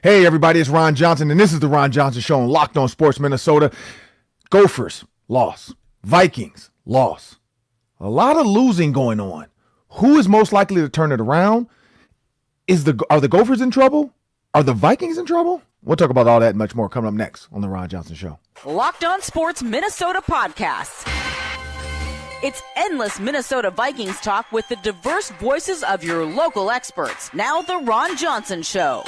Hey, everybody, it's Ron Johnson, and this is the Ron Johnson Show on Locked On Sports Minnesota. Gophers, loss. Vikings, loss. A lot of losing going on. Who is most likely to turn it around? Are the Gophers in trouble? Are the Vikings in trouble? We'll talk about all that and much more coming up next on the Ron Johnson Show. Locked On Sports Minnesota podcast. It's endless Minnesota Vikings talk with the diverse voices of your local experts. Now the Ron Johnson Show.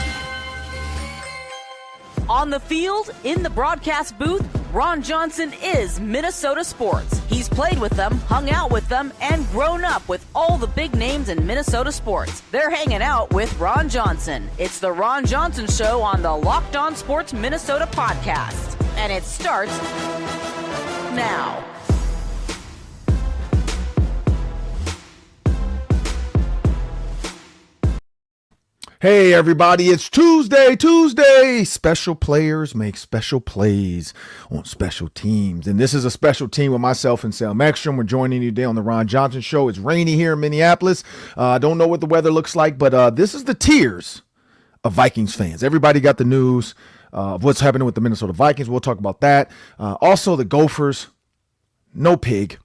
On the field, in the broadcast booth, Ron Johnson is Minnesota sports. He's played with them, hung out with them, and grown up with all the big names in Minnesota sports. They're hanging out with Ron Johnson. It's the Ron Johnson Show on the Locked On Sports Minnesota podcast. And it starts now. Hey, everybody, it's Tuesday. Special players make special plays on special teams. And this is a special team with myself and Sam Ekstrom. We're joining you today on the Ron Johnson Show. It's rainy here in Minneapolis. I don't know what the weather looks like, but this is the tears of Vikings fans. Everybody got the news of what's happening with the Minnesota Vikings. We'll talk about that. Also, the Gophers, no pig,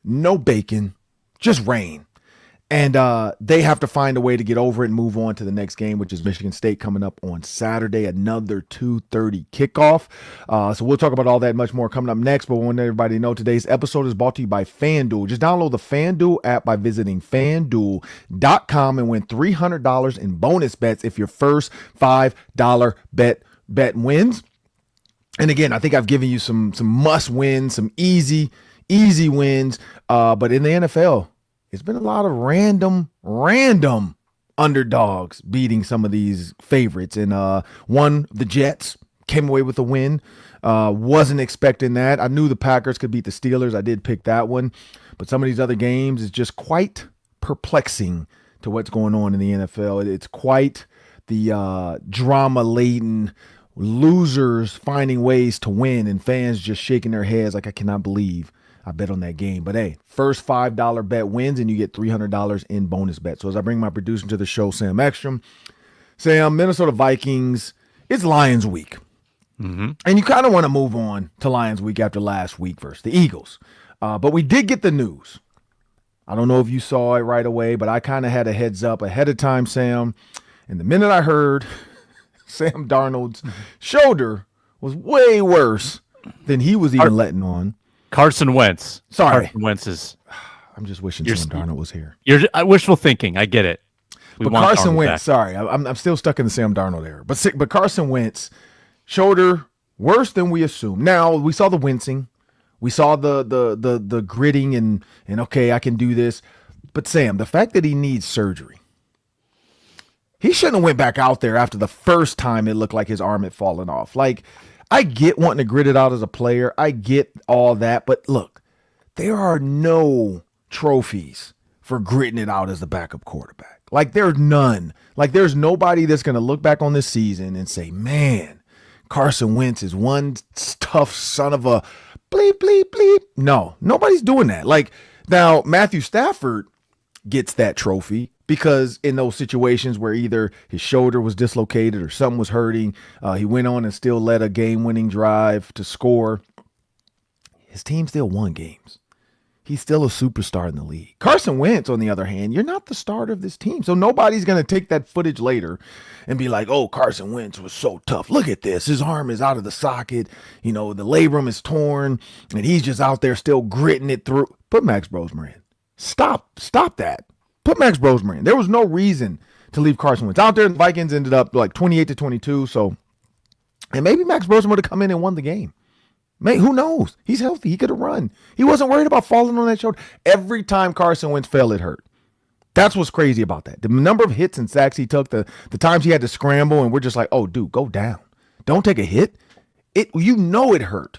no bacon, just rain. And they have to find a way to get over it and move on to the next game, which is Michigan State coming up on Saturday, another 2:30 kickoff. So we'll talk about all that and much more coming up next. But we want everybody to know today's episode is brought to you by FanDuel. Just download the FanDuel app by visiting FanDuel.com and win $300 in bonus bets if your first $5 bet wins. And again, I think I've given you some must wins, some easy wins. But in the NFL, it's been a lot of random underdogs beating some of these favorites. And the Jets came away with a win. Wasn't expecting that. I knew the Packers could beat the Steelers. I did pick that one. But some of these other games is just quite perplexing to what's going on in the NFL. It's quite the drama-laden losers finding ways to win and fans just shaking their heads like, I cannot believe I bet on that game. But hey, first $5 bet wins and you get $300 in bonus bet. So as I bring my producer to the show, Sam Ekstrom. Sam, Minnesota Vikings, it's Lions week. Mm-hmm. And you kind of want to move on to Lions week after last week versus the Eagles. But we did get the news. I don't know if you saw it right away, but I kind of had a heads up ahead of time, Sam. And the minute I heard Sam Darnold's shoulder was way worse than he was even letting on. Carson Wentz. Sorry. Carson Wentz is. I'm just wishing Sam Darnold was here. You're wishful thinking. I get it. But Carson Wentz, sorry, I'm still stuck in the Sam Darnold era. But Carson Wentz, shoulder worse than we assumed. Now, we saw the wincing. We saw the gritting and okay, I can do this. But Sam, the fact that he needs surgery, he shouldn't have went back out there after the first time it looked like his arm had fallen off. Like, I get wanting to grit it out as a player. I get all that. But look, there are no trophies for gritting it out as the backup quarterback. Like, there's none. Like, there's nobody that's going to look back on this season and say, man, Carson Wentz is one tough son of a bleep, bleep, bleep. No, nobody's doing that. Like, now, Matthew Stafford gets that trophy because in those situations where either his shoulder was dislocated or something was hurting, he went on and still led a game-winning drive to score. His team still won games. He's still a superstar in the league. Carson Wentz, on the other hand, you're not the starter of this team. So nobody's going to take that footage later and be like, oh, Carson Wentz was so tough. Look at this. His arm is out of the socket. You know, the labrum is torn, and he's just out there still gritting it through. Put Max Brosmer in. Stop that. Put Max Brosmer in. There was no reason to leave Carson Wentz out there. The Vikings ended up like 28-22. So, and maybe Max Brosmer would have come in and won the game. Who knows? He's healthy. He could have run. He wasn't worried about falling on that shoulder. Every time Carson Wentz fell, it hurt. That's what's crazy about that. The number of hits and sacks he took, the times he had to scramble, and we're just like, oh, dude, go down. Don't take a hit. It hurt.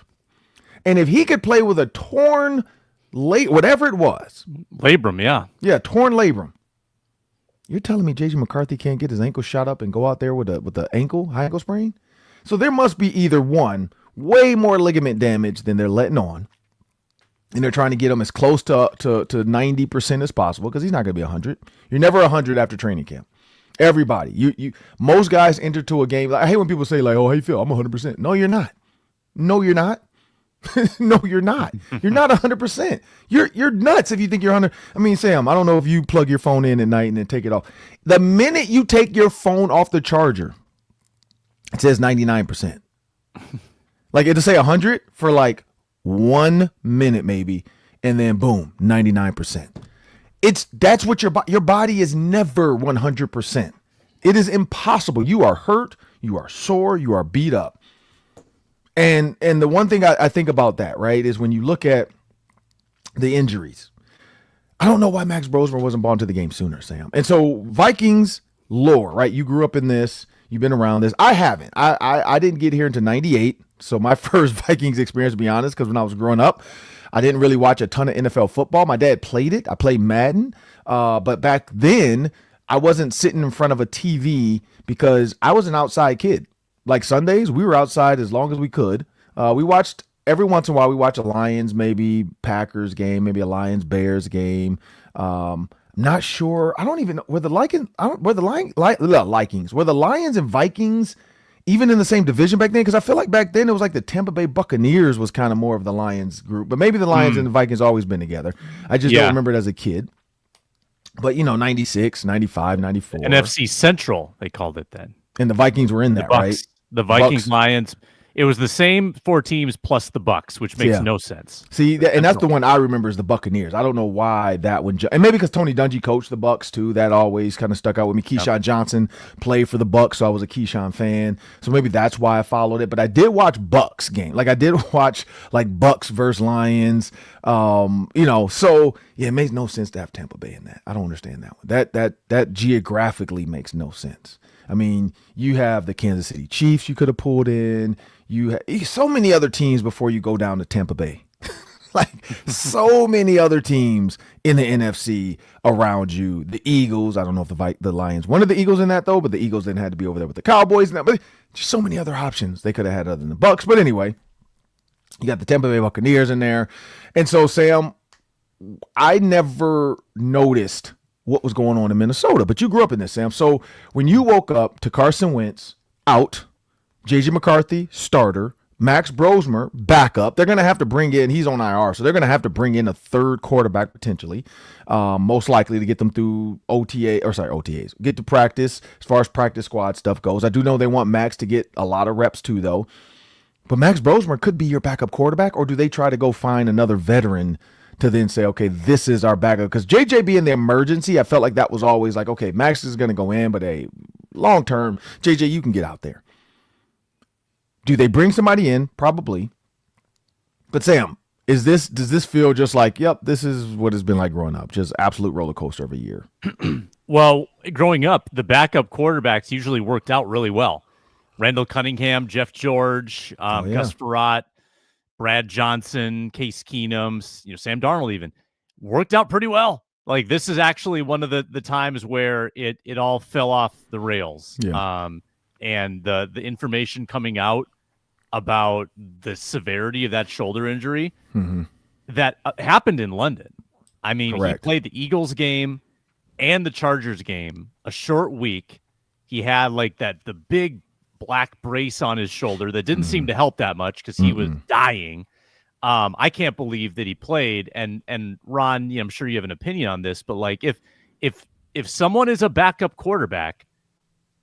And if he could play with a torn whatever it was. Labrum, yeah. Yeah, torn labrum. You're telling me J.J. McCarthy can't get his ankle shot up and go out there with the high ankle sprain? So there must be either one, way more ligament damage than they're letting on, and they're trying to get him as close to 90% as possible because he's not going to be 100. You're never 100 after training camp. Everybody. Most guys enter to a game. Like, I hate when people say, like, oh, how you feel? I'm 100%. No, you're not. No, you're not. No, you're not. You're not 100%. You're nuts if you think you're 100. I mean, Sam, I don't know if you plug your phone in at night and then take it off. The minute you take your phone off the charger, it says 99%. Like, it'll say 100 for like 1 minute maybe, and then boom, 99%. That's what your body is never 100%. It is impossible. You are hurt, you are sore, you are beat up. And the one thing I think about that, right, is when you look at the injuries. I don't know why Max Brosmer wasn't brought to the game sooner, Sam. And so Vikings lore, right? You grew up in this. You've been around this. I haven't. I didn't get here until 98. So my first Vikings experience, to be honest, because when I was growing up, I didn't really watch a ton of NFL football. My dad played it. I played Madden. But back then, I wasn't sitting in front of a TV because I was an outside kid. Like Sundays, we were outside as long as we could. We watched every once in a while. We watch a Lions, maybe Packers game, maybe a Lions Bears game. Not sure. I don't even know were the Lions and Vikings even in the same division back then? Because I feel like back then it was like the Tampa Bay Buccaneers was kind of more of the Lions group, but maybe the Lions and the Vikings always been together. I just don't remember it as a kid. But 96, 95, 94. NFC Central, they called it then. And the Vikings were in that, right? The Vikings, Lions. It was the same 4 teams plus the Bucks, which makes no sense. See, and that's the one I remember is the Buccaneers. I don't know why that one, and maybe because Tony Dungy coached the Bucks too. That always kind of stuck out with me. Keyshawn Johnson played for the Bucks, so I was a Keyshawn fan. So maybe that's why I followed it. But I did watch Bucks game. Like I did watch like Bucks versus Lions. So it makes no sense to have Tampa Bay in that. I don't understand that one. That geographically makes no sense. I mean, you have the Kansas City Chiefs you could have pulled in. You have so many other teams before you go down to Tampa Bay. Like so many other teams in the NFC around you. The Eagles, I don't know if the Lions, one of the Eagles in that though, but the Eagles then had to be over there with the Cowboys and that. But just so many other options they could have had other than the Bucks. But anyway, you got the Tampa Bay Buccaneers in there. And so, Sam, I never noticed what was going on in Minnesota, but you grew up in this, Sam. So when you woke up to Carson Wentz out, JJ McCarthy starter, Max Brosmer backup, they're going to have to bring in, he's on IR, so they're going to have to bring in a third quarterback potentially, most likely to get them through OTAs, get to practice as far as practice squad stuff goes. I do know they want Max to get a lot of reps too, though. But Max Brosmer could be your backup quarterback, or do they try to go find another veteran to then say, okay, this is our backup? Because JJ being the emergency, I felt like that was always like, okay, Max is going to go in, but hey, long term, JJ, you can get out there. Do they bring somebody in? Probably. But Sam, does this feel just like, yep, this is what it's been like growing up, just absolute roller coaster of a year? Well, growing up, the backup quarterbacks usually worked out really well. Randall Cunningham, Jeff George, Gus Frerotte, Brad Johnson, Case Keenum, Sam Darnold even worked out pretty well. Like this is actually one of the times where it all fell off the rails. Yeah. And the information coming out about the severity of that shoulder injury that happened in London. I mean, Correct. He played the Eagles game and the Chargers game a short week. He had like the big black brace on his shoulder that didn't seem to help that much because he was dying. I can't believe that he played. And Ron, I'm sure you have an opinion on this, but like if someone is a backup quarterback,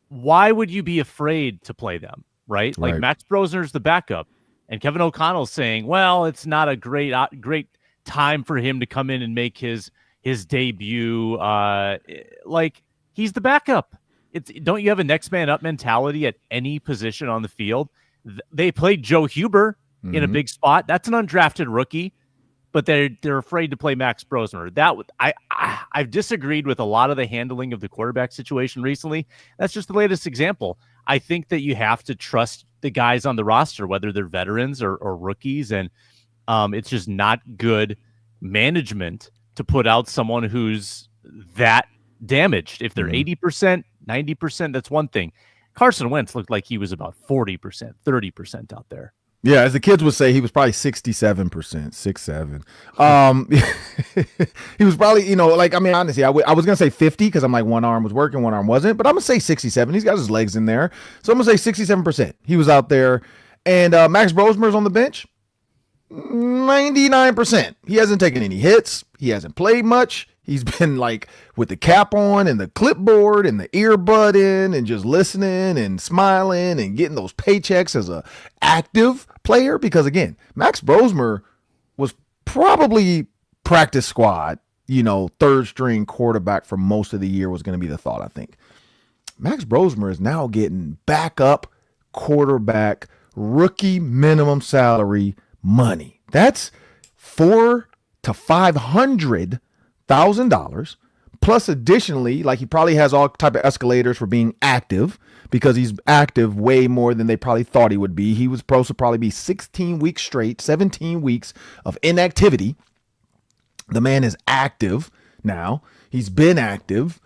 why would you be afraid to play them? Right? Like Max Brosner's the backup, and Kevin O'Connell's saying, well, it's not a great time for him to come in and make his debut. Like he's the backup. Don't you have a next man up mentality at any position on the field? They played Joe Huber in a big spot. That's an undrafted rookie, but they're afraid to play Max Brosmer. I've disagreed with a lot of the handling of the quarterback situation recently. That's just the latest example. I think that you have to trust the guys on the roster, whether they're veterans or rookies, and it's just not good management to put out someone who's that damaged. If they're 80%, 90%, that's one thing. Carson Wentz looked like he was about 40%, 30% out there. Yeah, as the kids would say, he was probably 67%, 6'7". He was probably, honestly, I was going to say 50 because I'm like one arm was working, one arm wasn't, but I'm going to say 67. He's got his legs in there. So I'm going to say 67%. He was out there. And Max Brosmer's on the bench, 99%. He hasn't taken any hits. He hasn't played much. He's been like with the cap on and the clipboard and the earbud in and just listening and smiling and getting those paychecks as a active player. Because again, Max Brosmer was probably practice squad, third string quarterback for most of the year was going to be the thought, I think. Max Brosmer is now getting backup quarterback, rookie minimum salary money. That's $400,000 to $500,000 plus additionally, like he probably has all type of escalators for being active because he's active way more than they probably thought he would be. He was supposed to probably be 16 weeks straight, 17 weeks of inactivity. The man is active now. He's been active.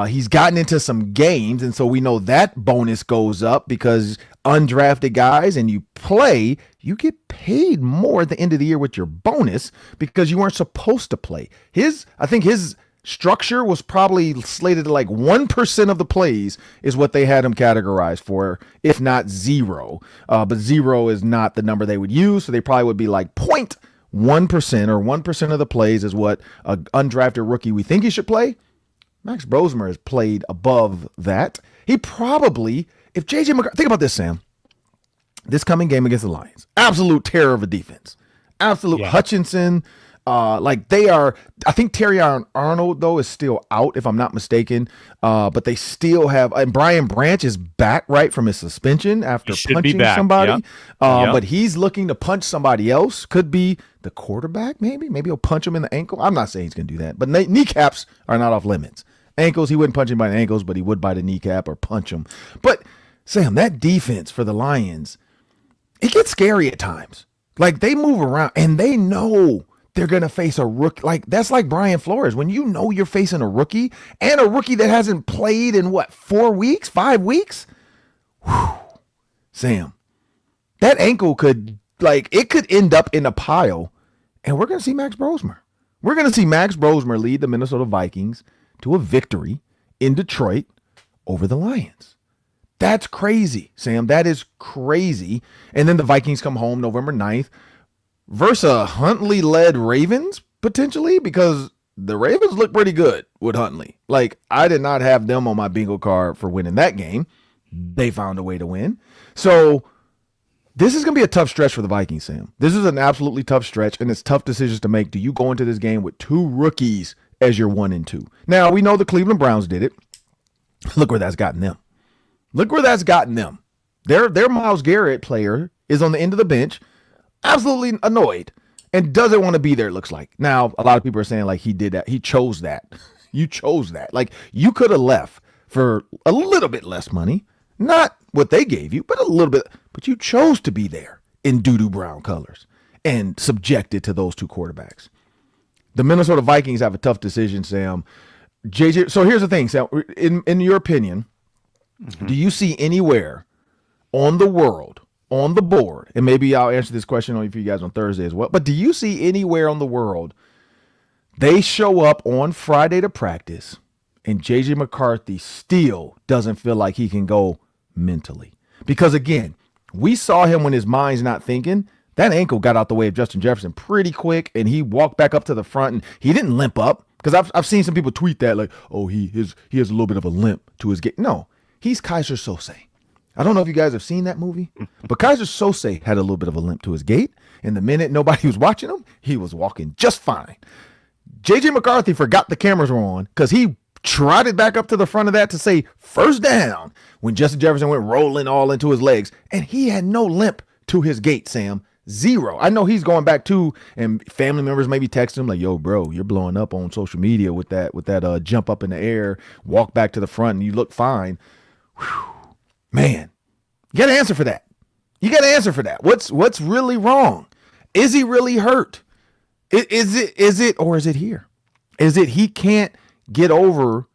He's gotten into some games, and so we know that bonus goes up because undrafted guys and you play, you get paid more at the end of the year with your bonus because you weren't supposed to play. I think his structure was probably slated to like 1% of the plays is what they had him categorized for, if not 0. But 0 is not the number they would use, so they probably would be like 0.1% or 1% of the plays is what an undrafted rookie we think he should play. Max Brosmer has played above that. He probably, if J.J. McCarthy, think about this, Sam. This coming game against the Lions, absolute terror of a defense. Absolute Hutchinson. They are, I think Terry Arnold, though, is still out, if I'm not mistaken. But they still have, and Brian Branch is back, right, from his suspension after punching somebody. Yep. But he's looking to punch somebody else. Could be the quarterback, maybe. Maybe he'll punch him in the ankle. I'm not saying he's going to do that. But kneecaps are not off limits. Ankles, he wouldn't punch him by the ankles, but he would by the kneecap or punch him. But, Sam, that defense for the Lions, it gets scary at times. Like, they move around, and they know they're going to face a rookie. Like, that's like Brian Flores. When you know you're facing a rookie, and a rookie that hasn't played in, 4 weeks, 5 weeks? Whew. Sam, that ankle could end up in a pile, and we're going to see Max Brosmer. We're going to see Max Brosmer lead the Minnesota Vikings to a victory in Detroit over the Lions. That's crazy, Sam. That is crazy. And then the Vikings come home November 9th versus a Huntley-led Ravens, potentially, because the Ravens look pretty good with Huntley. Like, I did not have them on my bingo card for winning that game. They found a way to win. So this is going to be a tough stretch for the Vikings, Sam. This is an absolutely tough stretch, and it's tough decisions to make. Do you go into this game with 2 rookies as your 1 and 2? Now, we know the Cleveland Browns did it. Look where that's gotten them. Look where that's gotten them. Their Myles Garrett player is on the end of the bench, absolutely annoyed, and doesn't want to be there, it looks like. Now, a lot of people are saying, like, he did that. He chose that. You chose that. Like, you could have left for a little bit less money. Not what they gave you, but a little bit. But you chose to be there in doo-doo brown colors and subjected to those 2 quarterbacks. The Minnesota Vikings have a tough decision, Sam. JJ. So here's the thing, Sam. In your opinion, do you see anywhere on the board, and maybe I'll answer this question for you guys on Thursday as well, but do you see anywhere on the world they show up on Friday to practice and JJ McCarthy still doesn't feel like he can go mentally? Because again, we saw him when his mind's not thinking. That ankle got out the way of Justin Jefferson pretty quick, and he walked back up to the front, and he didn't limp up. Because I've seen some people tweet that, like, oh, he has a little bit of a limp to his gait. No, he's Kaiser Sose. I don't know if you guys have seen that movie, but Kaiser Sose had a little bit of a limp to his gait, and the minute nobody was watching him, he was walking just fine. JJ McCarthy forgot the cameras were on because he trotted back up to the front of that to say first down when Justin Jefferson went rolling all into his legs, and he had no limp to his gait, Sam. 0. I know he's going back too, and family members maybe text him like, yo, bro, you're blowing up on social media with that jump up in the air, walk back to the front, and you look fine. Whew. Man, you got to answer for that. You got to answer for that. What's really wrong? Is he really hurt? Is it, or is it here? Is it he can't get over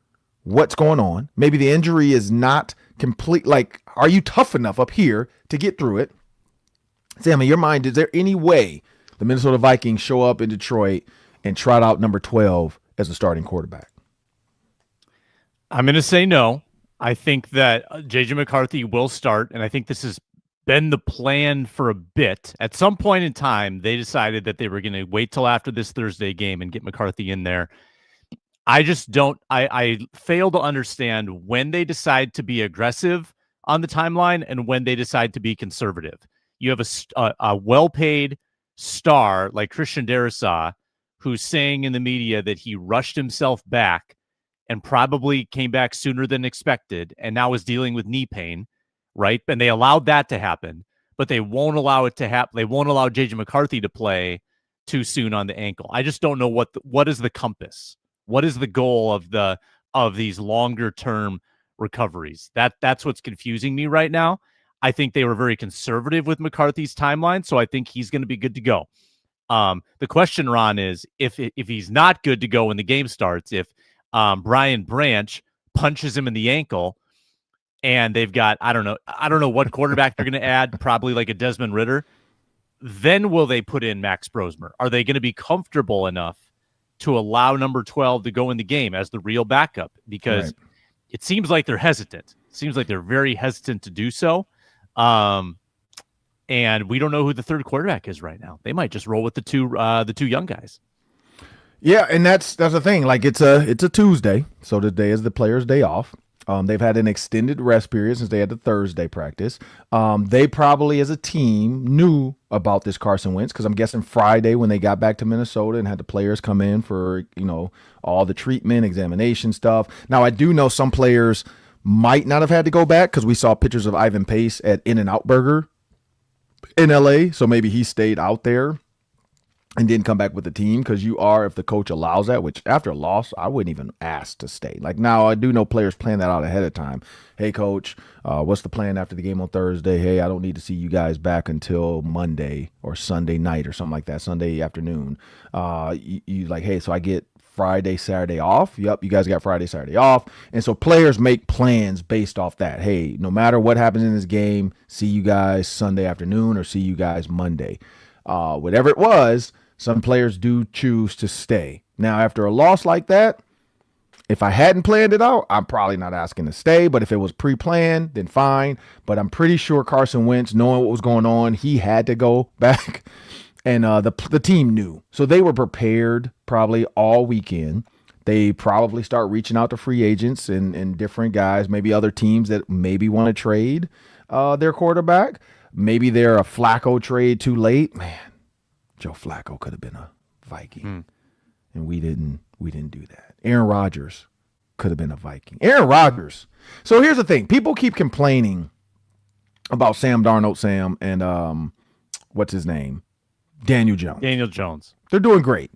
what's going on? Maybe the injury is not complete. Like, are you tough enough up here to get through it? Sam, in your mind, is there any way the Minnesota Vikings show up in Detroit and trot out number 12 as the starting quarterback? I'm going to say no. I think that J.J. McCarthy will start, and I think this has been the plan for a bit. At some point in time, they decided that they were going to wait till after this Thursday game and get McCarthy in there. I just don't – I fail to understand when they decide to be aggressive on the timeline and when they decide to be conservative. You have a well-paid star like Christian Darrisaw who's saying in the media that he rushed himself back and probably came back sooner than expected and now is dealing with knee pain, right? And they allowed that to happen, but they won't allow it to happen. They won't allow J.J. McCarthy to play too soon on the ankle. I just don't know what is the compass. What is the goal of these longer term recoveries? That's what's confusing me right now. I think they were very conservative with McCarthy's timeline, so I think he's going to be good to go. The question, Ron, is if he's not good to go when the game starts, if Brian Branch punches him in the ankle and they've got, I don't know what quarterback they're going to add, probably like a Desmond Ridder, then will they put in Max Brosmer? Are they going to be comfortable enough to allow number 12 to go in the game as the real backup? Because it seems like they're hesitant. It seems like they're very hesitant to do so. And we don't know who the third quarterback is right now. They might just roll with the two young guys. Yeah, and that's the thing. Like it's a Tuesday, so today is the players' day off. They've had an extended rest period since they had the Thursday practice. They probably, as a team, knew about this Carson Wentz because I'm guessing Friday when they got back to Minnesota and had the players come in for all the treatment, examination stuff. Now I do know some players might not have had to go back because we saw pictures of Ivan Pace at In-N-Out Burger in LA, so maybe he stayed out there and didn't come back with the team because if the coach allows that, which after a loss, I wouldn't even ask to stay. Like now I do know players plan that out ahead of time. Hey, coach, what's the plan after the game on Thursday? Hey, I don't need to see you guys back until Monday or Sunday night or something like that, Sunday afternoon. You like, hey, so I get Friday, Saturday off. Yep, you guys got Friday, Saturday off. And so players make plans based off that. Hey, no matter what happens in this game, see you guys Sunday afternoon or see you guys Monday. Whatever it was, some players do choose to stay. Now, after a loss like that, if I hadn't planned it out, I'm probably not asking to stay. But if it was pre-planned, then fine. But I'm pretty sure Carson Wentz, knowing what was going on, he had to go back. And the team knew. So they were prepared probably all weekend. They probably start reaching out to free agents and different guys, maybe other teams that maybe want to trade their quarterback. Maybe they're a Flacco trade too late. Man, Joe Flacco could have been a Viking. And we didn't do that. Aaron Rodgers could have been a Viking. Aaron Rodgers. So here's the thing. People keep complaining about Sam Darnold, and what's his name? Daniel Jones. They're doing great.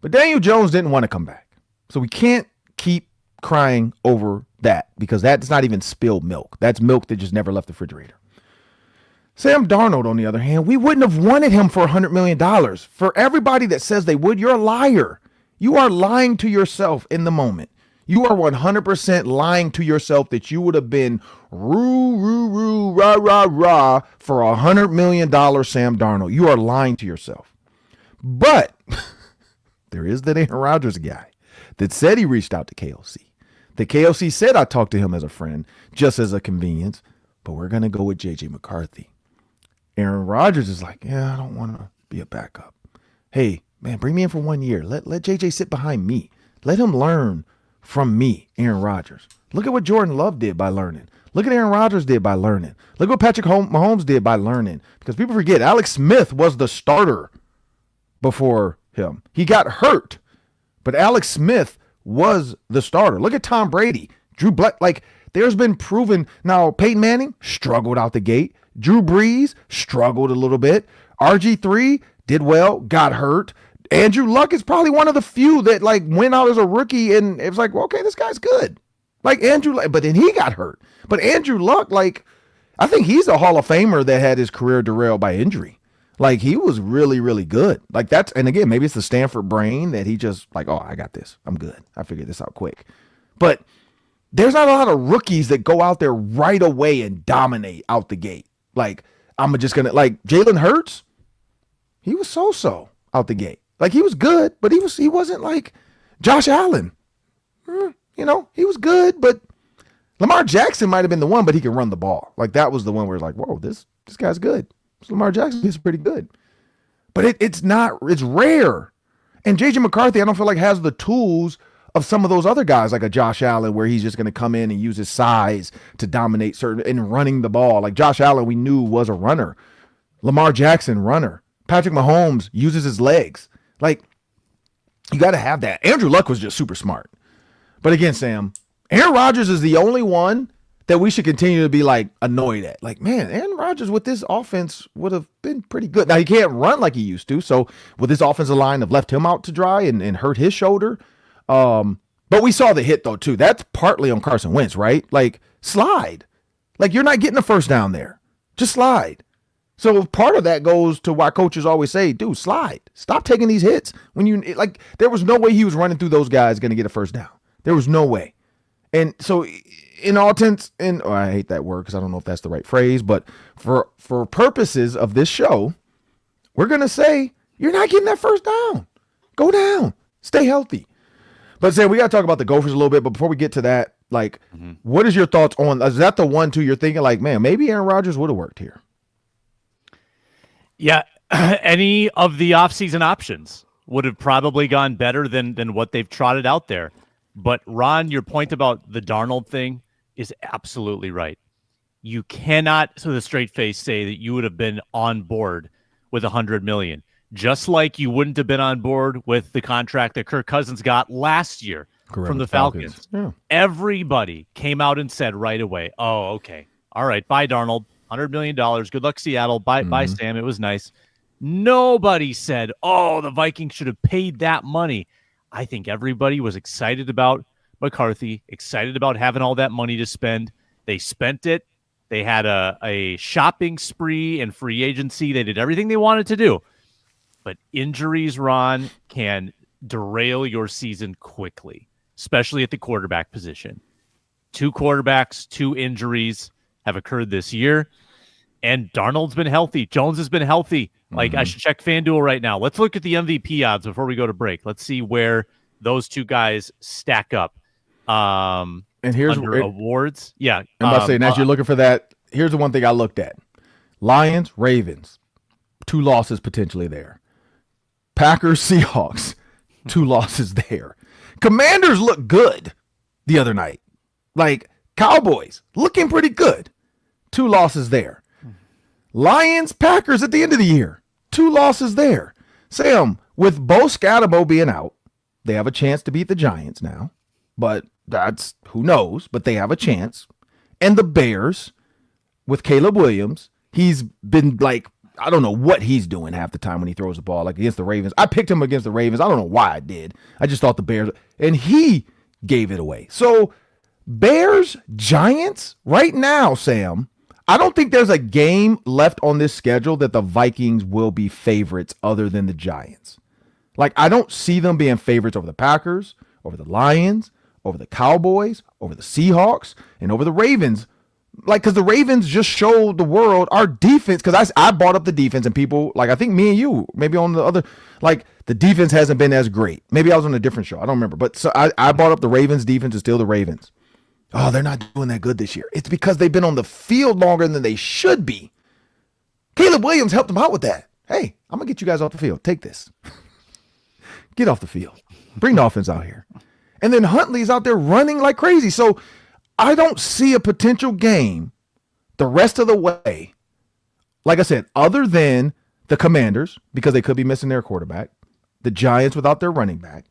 But Daniel Jones didn't want to come back. So we can't keep crying over that because that's not even spilled milk. That's milk that just never left the refrigerator. Sam Darnold, on the other hand, we wouldn't have wanted him for $100 million. For everybody that says they would, you're a liar. You are lying to yourself in the moment. You are 100% lying to yourself that you would have been rah for $100 million Sam Darnold. You are lying to yourself. But there is that Aaron Rodgers guy that said he reached out to KOC. The KOC said I talked to him as a friend, just as a convenience, but we're going to go with J.J. McCarthy. Aaron Rodgers is like, yeah, I don't want to be a backup. Hey, man, bring me in for 1 year. Let JJ sit behind me. Let him learn from me, Aaron Rodgers. Look at what Jordan Love did by learning. Look at Aaron Rodgers did by learning. Look what Patrick Mahomes did by learning. Because people forget, Alex Smith was the starter before him. He got hurt, but Alex Smith was the starter. Look at Tom Brady. Drew Black, like there's been proven. Now, Peyton Manning struggled out the gate. Drew Brees struggled a little bit. RG3 did well, got hurt. Andrew Luck is probably one of the few that like went out as a rookie and it was like, well, okay, this guy's good. Like Andrew, but then he got hurt. But Andrew Luck, like, I think he's a Hall of Famer that had his career derailed by injury. Like he was really, really good. Like that's, and again, maybe it's the Stanford brain that he just like, oh, I got this. I'm good. I figured this out quick. But there's not a lot of rookies that go out there right away and dominate out the gate. Like I'm just going to, like, Jalen Hurts, he was so-so out the gate. Like, he was good, but he wasn't like Josh Allen. He was good, but Lamar Jackson might have been the one, but he can run the ball. Like, that was the one where it's like, whoa, this guy's good. Lamar Jackson is pretty good. But it's rare. And J.J. McCarthy, I don't feel like has the tools of some of those other guys, like a Josh Allen, where he's just going to come in and use his size to dominate certain and running the ball. Like Josh Allen, we knew was a runner. Lamar Jackson, runner. Patrick Mahomes uses his legs. Like, you got to have that. Andrew Luck was just super smart. But again, Sam, Aaron Rodgers is the only one that we should continue to be like annoyed at. Like, man, Aaron Rodgers with this offense would have been pretty good. Now, he can't run like he used to. So with this offensive line have left him out to dry and hurt his shoulder. But we saw the hit though, too. That's partly on Carson Wentz, right? Like, slide. Like, you're not getting a first down there. Just slide. So part of that goes to why coaches always say, dude, slide. Stop taking these hits. There was no way he was running through those guys going to get a first down. There was no way. And so in all intents, I hate that word because I don't know if that's the right phrase, but for purposes of this show, we're going to say, you're not getting that first down. Go down. Stay healthy. But Sam, we got to talk about the Gophers a little bit. But before we get to that, like, what is your thoughts on, is that the 1-2 you're thinking like, man, maybe Aaron Rodgers would have worked here? Yeah. Any of the offseason options would have probably gone better than what they've trotted out there. But Ron, your point about the Darnold thing is absolutely right. You cannot, with a straight face, say that you would have been on board with $100 million. Just like you wouldn't have been on board with the contract that Kirk Cousins got last year from the Falcons. Yeah. Everybody came out and said right away, oh, okay. All right, bye, Darnold. $100 million. Good luck, Seattle. Bye, Sam. It was nice. Nobody said, oh, the Vikings should have paid that money. I think everybody was excited about McCarthy, excited about having all that money to spend. They spent it. They had a shopping spree and free agency. They did everything they wanted to do. But injuries, Ron, can derail your season quickly, especially at the quarterback position. 2 quarterbacks, 2 injuries have occurred this year. And Darnold's been healthy. Jones has been healthy. Like, I should check FanDuel right now. Let's look at the MVP odds before we go to break. Let's see where those 2 guys stack up. And here's awards. Yeah. I'm about to say, as you're looking for that, here's the one thing I looked at. Lions, Ravens, 2 losses potentially there. Packers, Seahawks, 2 losses there. Commanders look good the other night. Like, Cowboys looking pretty good. 2 losses there. Lions, Packers at the end of the year. 2 losses there. Sam, with Bo Scatterbo being out, they have a chance to beat the Giants now. But that's, who knows, but they have a chance. And the Bears, with Caleb Williams, he's been like, I don't know what he's doing half the time when he throws the ball, like against the Ravens. I picked him against the Ravens. I don't know why I did. I just thought the Bears, and he gave it away. So Bears, Giants, right now, Sam, I don't think there's a game left on this schedule that the Vikings will be favorites other than the Giants. Like, I don't see them being favorites over the Packers, over the Lions, over the Cowboys, over the Seahawks, and over the Ravens. Like, because the Ravens just showed the world our defense, because I brought up the defense, and people, like, I think me and you, maybe on the other, like, the defense hasn't been as great. Maybe I was on a different show. I don't remember. But so I brought up the Ravens defense is still the Ravens. Oh, they're not doing that good this year. It's because they've been on the field longer than they should be. Caleb Williams helped them out with that. Hey, I'm going to get you guys off the field. Take this. Get off the field. Bring the offense out here. And then Huntley's out there running like crazy. So I don't see a potential game the rest of the way, like I said, other than the Commanders, because they could be missing their quarterback, the Giants without their running back.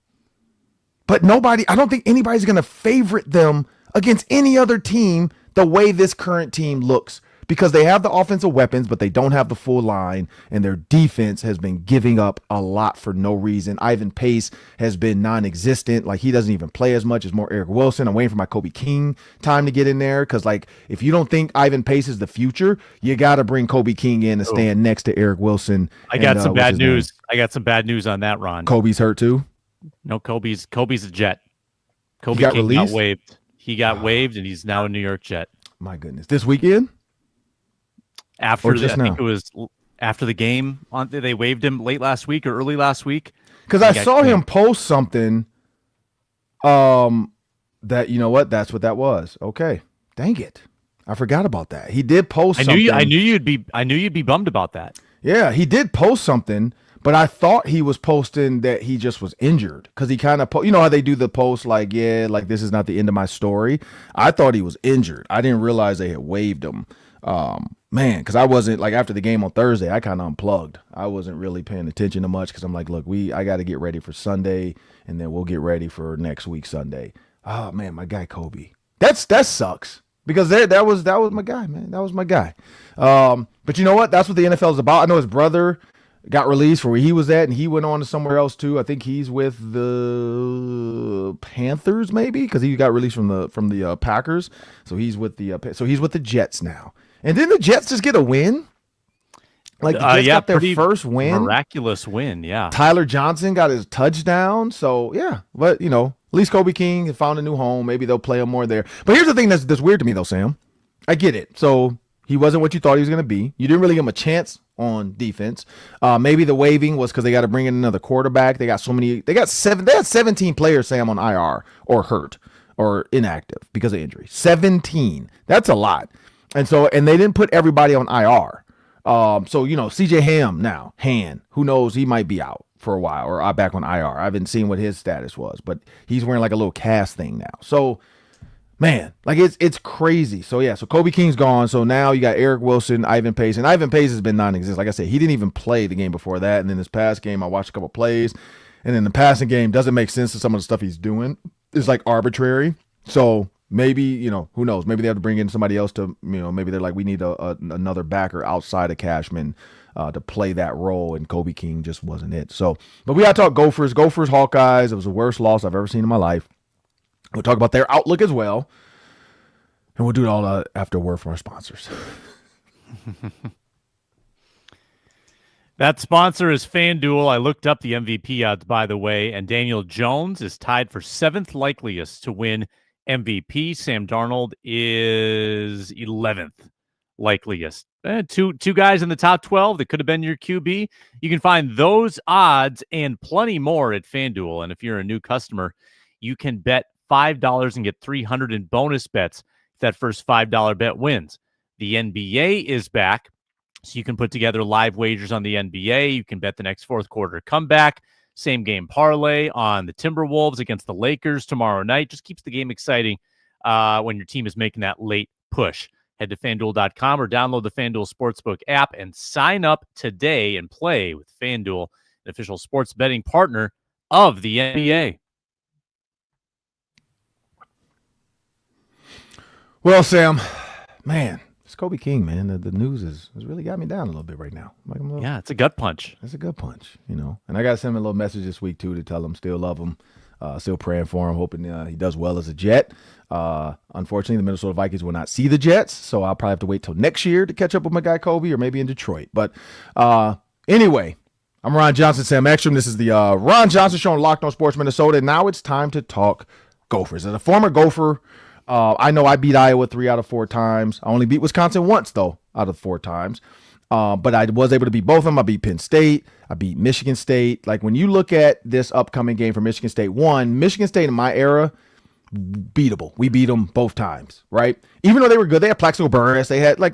But I don't think anybody's going to favorite them against any other team the way this current team looks, because they have the offensive weapons, but they don't have the full line, and their defense has been giving up a lot for no reason. Ivan Pace has been non-existent. Like, he doesn't even play as much as more Eric Wilson. I'm waiting for my Kobe King time to get in there, because, like, if you don't think Ivan Pace is the future, you got to bring Kobe King in and stand next to Eric Wilson. I got some bad news. I got some bad news on that, Ron. Kobe's hurt too? No, Kobe's a Jet. Kobe got King released? got waived. He got waived, and he's now a New York Jet. My goodness. This weekend? After I think it was after the game. They waived him late last week or early last week. Because I saw him post something that, you know what, that's what that was. Okay. Dang it. I forgot about that. He did post something. I knew you'd be bummed about that. Yeah, he did post something, but I thought he was posting that he just was injured because he kind of, you know how they do the post like, yeah, like this is not the end of my story. I thought he was injured. I didn't realize they had waived him. Man, because I wasn't like after the game on Thursday, I kind of unplugged. I wasn't really paying attention to much because I'm like, look, I got to get ready for Sunday, and then we'll get ready for next week Sunday. Oh man, my guy Kobe. That sucks because that was my guy, man. That was my guy. But you know what? That's what the NFL is about. I know his brother got released for where he was at, and he went on to somewhere else too. I think he's with the Panthers, maybe, because he got released from the Packers. So he's with the Jets now. And didn't the Jets just get a win? Like the Jets got their first win, miraculous win. Yeah, Tyler Johnson got his touchdown. So yeah, but you know, at least Kobe King found a new home. Maybe they'll play him more there. But here's the thing that's weird to me though, Sam. I get it. So he wasn't what you thought he was going to be. You didn't really give him a chance on defense. Maybe the waiving was because they got to bring in another quarterback. They got 17 players, Sam, on IR or hurt or inactive because of injury. 17. That's a lot. And they didn't put everybody on IR. So, you know, CJ Han, who knows, he might be out for a while or back on IR. I haven't seen what his status was, but he's wearing like a little cast thing now. So, man, like it's crazy. So, yeah, so Kobe King's gone. So now you got Eric Wilson, Ivan Pace. And Ivan Pace has been non-existent. Like I said, he didn't even play the game before that. And then this past game, I watched a couple plays. And then the passing game doesn't make sense to some of the stuff he's doing. It's like arbitrary. So maybe, you know, who knows? Maybe they have to bring in somebody else to, you know, maybe they're like, we need another backer outside of Cashman to play that role, and Kobe King just wasn't it. So, but we got to talk Gophers, Hawkeyes. It was the worst loss I've ever seen in my life. We'll talk about their outlook as well, and we'll do it all after a word from our sponsors. That sponsor is FanDuel. I looked up the MVP odds, by the way, and Daniel Jones is tied for 7th likeliest to win MVP. Sam Darnold is 11th likeliest. Two guys in the top 12 that could have been your QB. You can find those odds and plenty more at FanDuel. And if you're a new customer, you can bet $5 and get $300 in bonus bets if that first $5 bet wins. The NBA is back, so you can put together live wagers on the NBA. You can bet the next fourth quarter comeback. Same game parlay on the Timberwolves against the Lakers tomorrow night. Just keeps the game exciting when your team is making that late push. Head to FanDuel.com or download the FanDuel Sportsbook app and sign up today and play with FanDuel, an official sports betting partner of the NBA. Well, Sam, man, it's Kobe King, man. The news has really got me down a little bit right now. Yeah, it's a gut punch. It's a gut punch, you know. And I got to send him a little message this week, too, to tell him still love him, still praying for him, hoping he does well as a Jet. Unfortunately, the Minnesota Vikings will not see the Jets, so I'll probably have to wait till next year to catch up with my guy Kobe, or maybe in Detroit. But anyway, I'm Ron Johnson, Sam Ekstrom. This is the Ron Johnson Show on Locked On Sports Minnesota. Now it's time to talk Gophers. As a former Gopher, I know I beat Iowa 3 out of 4 times. I only beat Wisconsin once, though, out of 4 times. But I was able to beat both of them. I beat Penn State. I beat Michigan State. Like, when you look at this upcoming game for Michigan State, Michigan State in my era, beatable. We beat them both times, right? Even though they were good, they had Plaxico Burress. They had but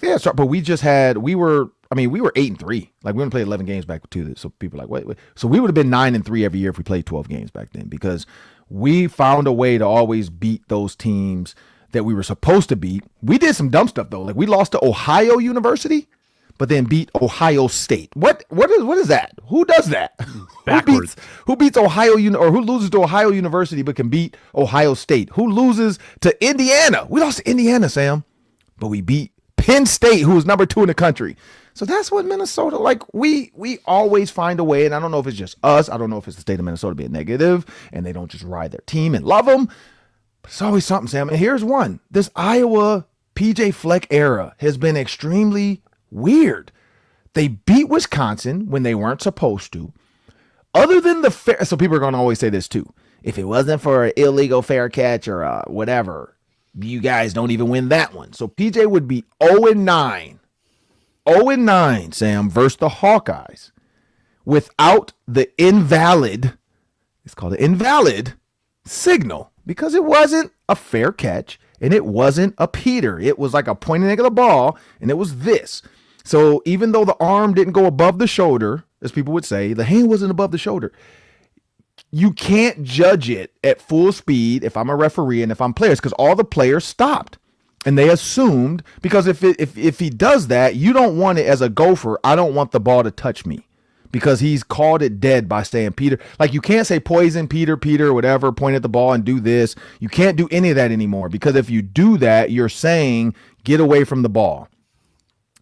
we were 8-3. Like, we only played 11 games back to this. So people are like, wait. So we would have been 9-3 every year if we played 12 games back then, because we found a way to always beat those teams that we were supposed to beat. We did some dumb stuff, though. Like, we lost to Ohio University, but then beat Ohio State. What is that? Who does that? Backwards. Who beats Ohio or who loses to Ohio University but can beat Ohio State? Who loses to Indiana? We lost to Indiana, Sam, but we beat Penn State, who was number 2 in the country. So that's what Minnesota, like, we always find a way, and I don't know if it's just us. I don't know if it's the state of Minnesota being negative, and they don't just ride their team and love them. But it's always something, Sam. And here's one. This Iowa PJ Fleck era has been extremely weird. They beat Wisconsin when they weren't supposed to. Other than the fair, so people are going to always say this too. If it wasn't for an illegal fair catch or whatever, you guys don't even win that one. So PJ would be 0-9 0-9, Sam, versus the Hawkeyes without the invalid, it's called an invalid signal, because it wasn't a fair catch and it wasn't a Peter. It was like a pointing egg of the ball, and it was this. So even though the arm didn't go above the shoulder, as people would say, the hand wasn't above the shoulder. You can't judge it at full speed if I'm a referee and if I'm players, because all the players stopped and they assumed, because if he does that, you don't want it as a Gopher. I don't want the ball to touch me, because he's called it dead by saying Peter. Like, you can't say poison, Peter, or whatever, point at the ball and do this. You can't do any of that anymore, because if you do that, you're saying get away from the ball.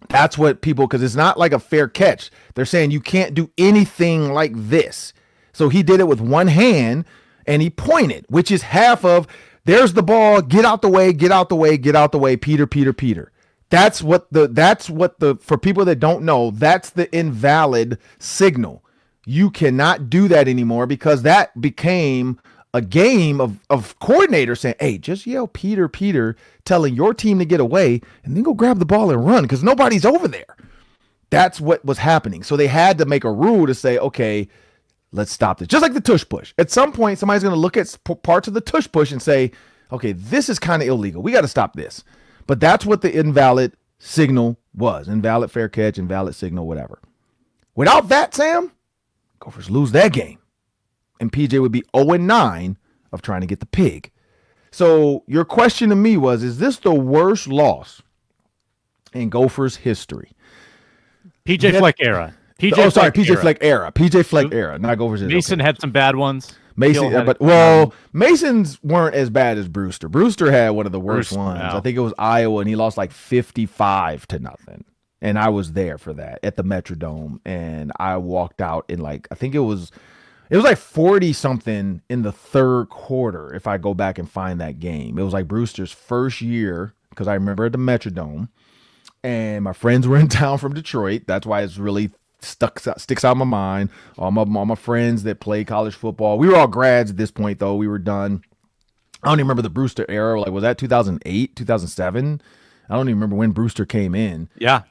That's what people, because it's not like a fair catch. They're saying you can't do anything like this. So he did it with one hand and he pointed, which is half of, there's the ball, get out the way, get out the way, get out the way, Peter. That's what the, for people that don't know, that's the invalid signal. You cannot do that anymore, because that became a game of coordinators saying, hey, just yell Peter, telling your team to get away and then go grab the ball and run, because nobody's over there. That's what was happening. So they had to make a rule to say, okay, let's stop this. Just like the tush push. At some point, somebody's going to look at parts of the tush push and say, okay, this is kind of illegal. We got to stop this. But that's what the invalid signal was. Invalid fair catch, invalid signal, whatever. Without that, Sam, Gophers lose that game. And PJ would be 0-9 of trying to get the pig. So your question to me was, is this the worst loss in Gophers history? PJ Fleck era. PJ Fleck era, not Gophers. Mason had some bad ones. Mason's weren't as bad as Brewster. Brewster had one of the worst ones. No. I think it was Iowa, and he lost like 55-0. And I was there for that at the Metrodome, and I walked out in like, I think it was like 40-something in the third quarter, if I go back and find that game. It was like Brewster's first year, because I remember at the Metrodome, and my friends were in town from Detroit. That's why it's really sticks out in my mind. All my friends that play college football. We were all grads at this point, though. We were done. I don't even remember the Brewster era. Like, was that 2008, 2007? I don't even remember when Brewster came in. Yeah.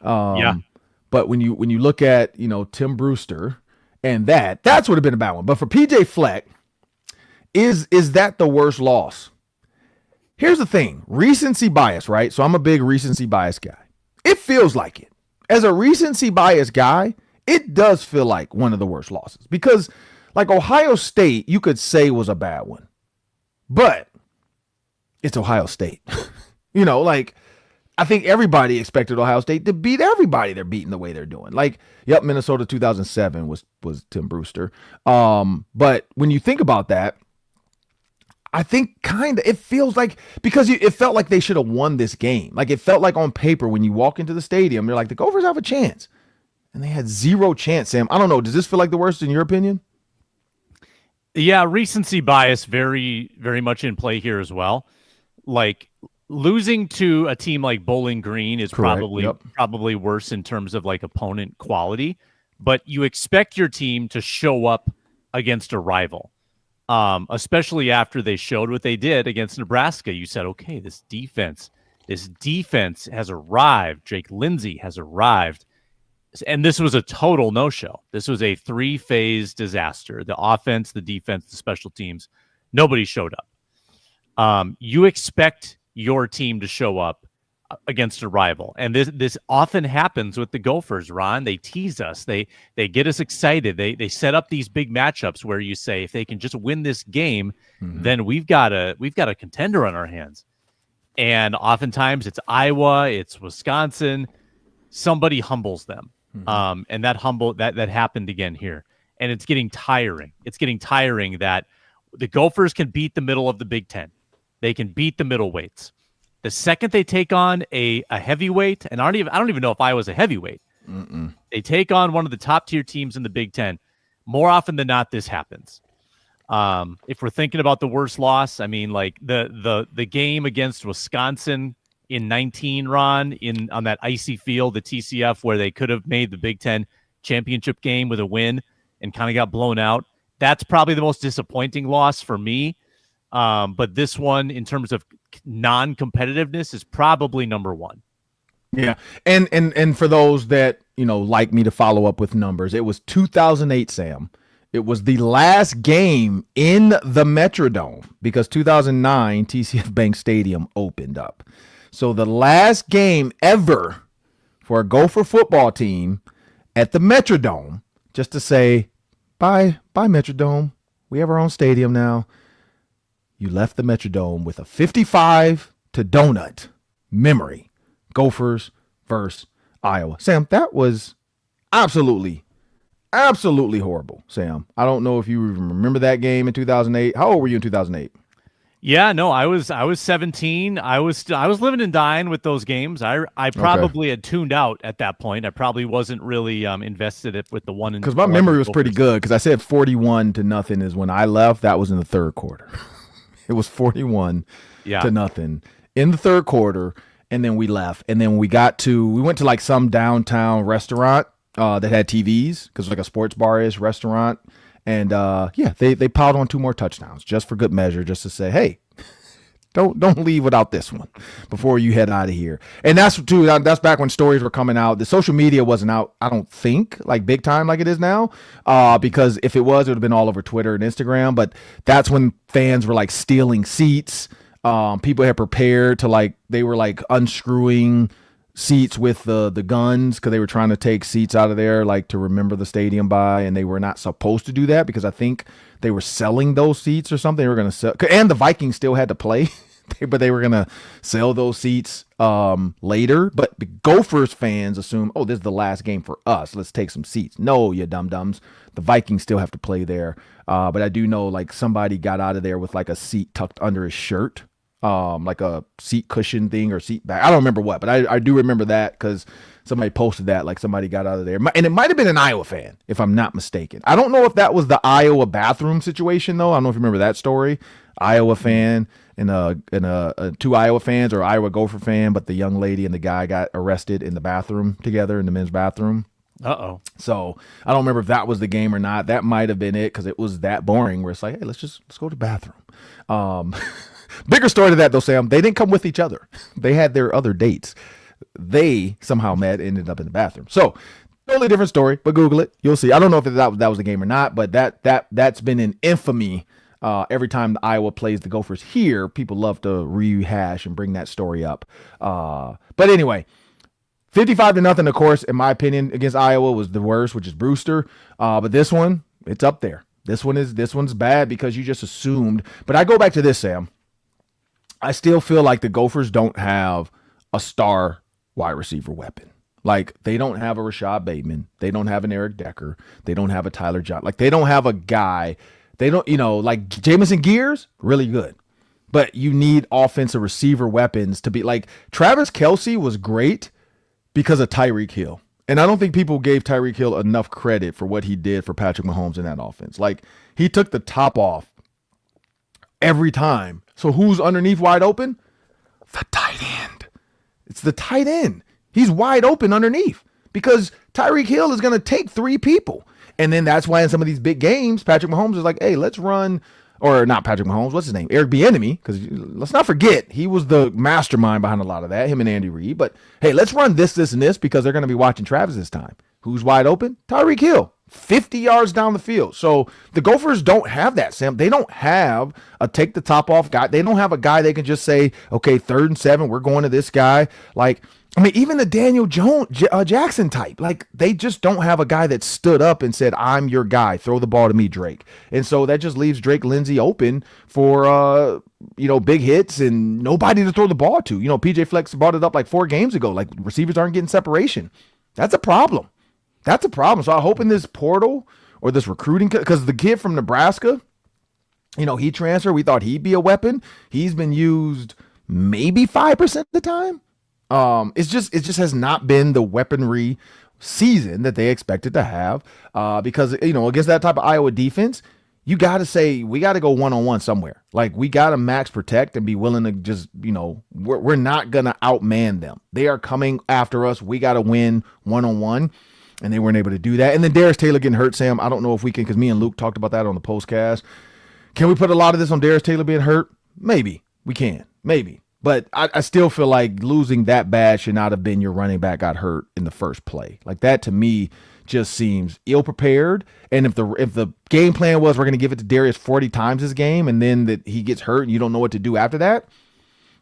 But when you look at, Tim Brewster and that's would have been a bad one. But for PJ Fleck, is that the worst loss? Here's the thing. Recency bias, right? So I'm a big recency bias guy. It feels like it. As a recency bias guy, it does feel like one of the worst losses, because like Ohio State, you could say was a bad one, but it's Ohio State. Like, I think everybody expected Ohio State to beat everybody they're beating the way they're doing. Like, yep, Minnesota 2007 was Tim Brewster. But when you think about that, I think kind of it feels like, because it felt like they should have won this game. Like, it felt like on paper when you walk into the stadium, they're like, the Gophers have a chance. And they had zero chance, Sam. I don't know. Does this feel like the worst in your opinion? Yeah, recency bias very, very much in play here as well. Like, losing to a team like Bowling Green is probably worse in terms of like opponent quality, but you expect your team to show up against a rival. Especially after they showed what they did against Nebraska. You said, okay, this defense has arrived. Jake Lindsey has arrived. And this was a total no-show. This was a 3-phase disaster. The offense, the defense, the special teams, nobody showed up. You expect your team to show up against a rival. And this often happens with the Gophers, Ron. They tease us. They get us excited. They set up these big matchups where you say, if they can just win this game, then we've got a contender on our hands. And oftentimes it's Iowa, it's Wisconsin. Somebody humbles them. And that happened again here. And it's getting tiring. It's getting tiring that the Gophers can beat the middle of the Big Ten. They can beat the middleweights. The second they take on a heavyweight, and I don't even know if Iowa's a heavyweight. They take on one of the top tier teams in the Big Ten. More often than not, this happens. If we're thinking about the worst loss, I mean, like the game against Wisconsin in 19, Ron, on that icy field, the TCF, where they could have made the Big Ten championship game with a win and kind of got blown out. That's probably the most disappointing loss for me. But this one, in terms of non-competitiveness, is probably number one. Yeah. And for those that, like me to follow up with numbers, it was 2008, Sam. It was the last game in the Metrodome because 2009 TCF Bank Stadium opened up. So the last game ever for a Gopher football team at the Metrodome, just to say, bye Metrodome. We have our own stadium now. You left the Metrodome with a 55 to donut memory. Gophers versus Iowa. Sam, that was absolutely horrible, Sam. I don't know if you remember that game in 2008. How old were you in 2008? Yeah, no, I was 17. I was living and dying with those games. I probably had tuned out at that point. I probably wasn't really invested with the one. Because my memory was pretty good. Because I said 41-0 is when I left. That was in the third quarter. It was 41-0 in the third quarter, and then we left. And then we went to like some downtown restaurant that had TVs because it was like a sports bar-ish restaurant. And they piled on 2 more touchdowns just for good measure, just to say, hey, don't leave without this one before you head out of here. And that's back when stories were coming out. The social media wasn't out, I don't think, like big time like it is now, because if it was, it would have been all over Twitter and Instagram. But that's when fans were like stealing seats. People had prepared to they were unscrewing seats with the guns because they were trying to take seats out of there to remember the stadium by, and they were not supposed to do that because I think they were selling those seats or something. They were going to sell, and the Vikings still had to play, but they were going to sell those seats later. But the Gophers fans assume, oh, this is the last game for us, let's take some seats. No, you dum-dums, the Vikings still have to play there. But I do know somebody got out of there with a seat tucked under his shirt, like a seat cushion thing or seat back. I don't remember what, but I do remember that because somebody posted that, somebody got out of there. And it might have been an Iowa fan, if I'm not mistaken. I don't know if that was the Iowa bathroom situation, though. I don't know if you remember that story. Iowa fan and 2 Iowa fans or Iowa Gopher fan, but the young lady and the guy got arrested in the bathroom together in the men's bathroom. Uh-oh. So I don't remember if that was the game or not. That might have been it because it was that boring where it's like, hey, let's go to the bathroom. Bigger story to that, though, Sam. They didn't come with each other. They had their other dates. They somehow met, ended up in the bathroom. So, totally different story, but Google it. You'll see. I don't know if that was the game or not, but that's been in infamy. Every time Iowa plays the Gophers here, people love to rehash and bring that story up. But anyway, 55-0, of course, in my opinion, against Iowa was the worst, which is Brewster. But this one, it's up there. This one's bad because you just assumed. But I go back to this, Sam. I still feel like the Gophers don't have a star wide receiver weapon. They don't have a Rashad Bateman. They don't have an Eric Decker. They don't have a Tyler Johnson. They don't have a guy. They don't, Jamison Gears, really good. But you need offensive receiver weapons to be Travis Kelce was great because of Tyreek Hill. And I don't think people gave Tyreek Hill enough credit for what he did for Patrick Mahomes in that offense. He took the top off every time. So who's underneath wide open? The tight end. It's the tight end. He's wide open underneath because Tyreek Hill is going to take 3 people. And then that's why in some of these big games, Patrick Mahomes is like, hey, let's run, or not Patrick Mahomes, what's his name? Eric Bieniemy, because let's not forget, he was the mastermind behind a lot of that, him and Andy Reid. But hey, let's run this, and this because they're going to be watching Travis this time. Who's wide open? Tyreek Hill. 50 yards down the field. So the Gophers don't have that, Sam. They don't have a take the top off guy. They don't have a guy they can just say, okay, 3rd and 7, we're going to this guy. Even the Daniel Jackson type, they just don't have a guy that stood up and said, I'm your guy. Throw the ball to me, Drake. And so that just leaves Drake Lindsey open for, big hits and nobody to throw the ball to. PJ Flex brought it up 4 games ago. Receivers aren't getting separation. That's a problem. So I hope in this portal or this recruiting, because the kid from Nebraska, he transferred. We thought he'd be a weapon. He's been used maybe 5% of the time. It just has not been the weaponry season that they expected to have. Because against that type of Iowa defense, you got to say we got to go one-on-one somewhere. We got to max protect and be willing to just we're not gonna outman them. They are coming after us. We got to win one-on-one. And they weren't able to do that. And then Darius Taylor getting hurt, Sam. I don't know if we can, because me and Luke talked about that on the postcast. Can we put a lot of this on Darius Taylor being hurt? Maybe. We can. Maybe. But I still feel like losing that bad should not have been your running back got hurt in the first play. Like that to me just seems ill prepared. And if the game plan was we're going to give it to Darius 40 times this game and then that he gets hurt and you don't know what to do after that,